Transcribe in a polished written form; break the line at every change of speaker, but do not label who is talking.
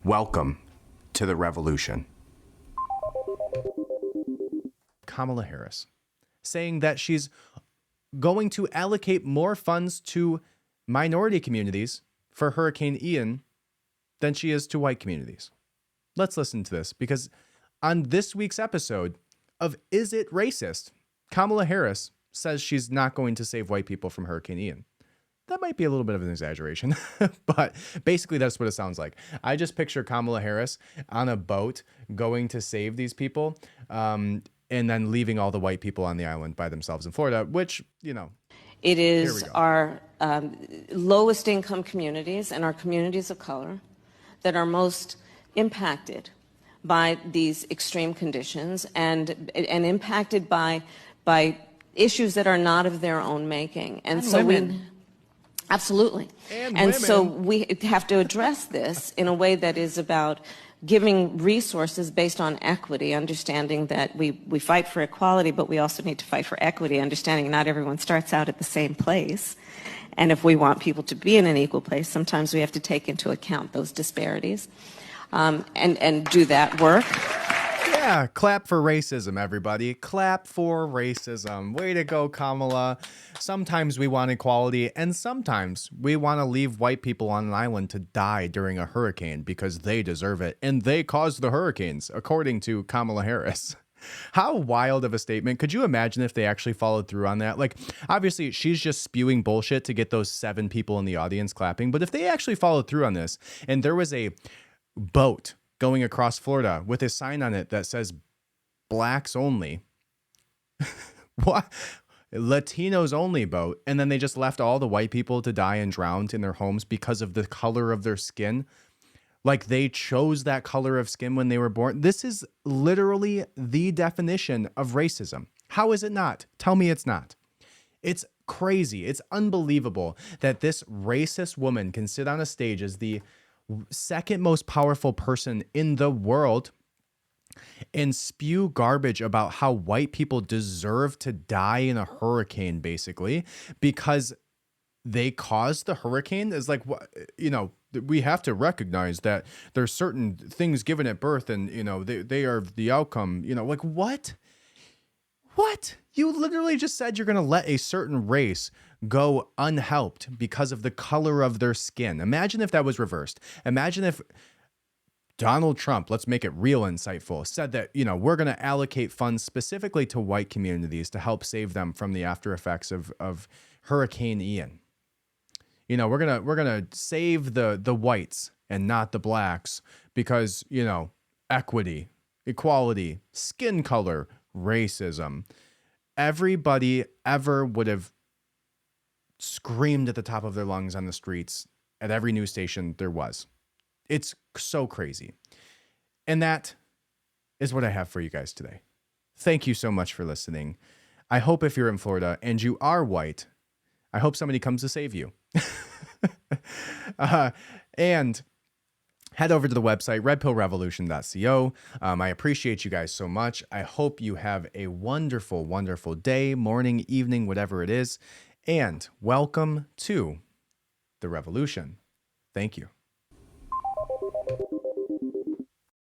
Welcome to the revolution.
Kamala Harris saying that she's going to allocate more funds to minority communities for Hurricane Ian than she is to white communities. Let's listen to this, because on this week's episode of Is It Racist?, Kamala Harris says she's not going to save white people from Hurricane Ian. That might be a little bit of an exaggeration, but basically that's what it sounds like. I just picture Kamala Harris on a boat going to save these people, and then leaving all the white people on the island by themselves in Florida, which,
It is our lowest income communities and our communities of color that are most impacted by these extreme conditions and impacted by issues that are not of their own making. And so
women.
Absolutely. And so we have to address this in a way that is about giving resources based on equity, understanding that we fight for equality, but we also need to fight for equity, understanding not everyone starts out at the same place. And if we want people to be in an equal place, sometimes we have to take into account those disparities and do that work.
Yeah, clap for racism, everybody. Clap for racism. Way to go, Kamala. Sometimes we want equality, and sometimes we want to leave white people on an island to die during a hurricane because they deserve it, and they caused the hurricanes, according to Kamala Harris. How wild of a statement. Could you imagine if they actually followed through on that? Like, obviously, she's just spewing bullshit to get those 7 people in the audience clapping, but if they actually followed through on this, and there was a boat going across Florida with a sign on it that says blacks only, what? Latinos only boat, and then they just left all the white people to die and drown in their homes because of the color of their skin. Like they chose that color of skin when they were born. This is literally the definition of racism. How is it not? Tell me it's not. It's crazy. It's unbelievable that this racist woman can sit on a stage as the second most powerful person in the world and spew garbage about how white people deserve to die in a hurricane, basically, because they caused the hurricane. Is like, we have to recognize that there's certain things given at birth and, they are the outcome, like what? What? You literally just said you're going to let a certain race go unhelped because of the color of their skin. Imagine if that was reversed. Imagine if Donald Trump, let's make it real insightful, said that, we're going to allocate funds specifically to white communities to help save them from the after effects of Hurricane Ian. We're going to save the whites and not the blacks because, equity, equality, skin color, racism. Everybody ever would have screamed at the top of their lungs on the streets at every news station there was. It's so crazy. And that is what I have for you guys today. Thank you so much for listening. I hope if you're in Florida and you are white, I hope somebody comes to save you. And head over to the website, redpillrevolution.co. I appreciate you guys so much. I hope you have a wonderful, wonderful day, morning, evening, whatever it is. And welcome to the revolution. Thank you.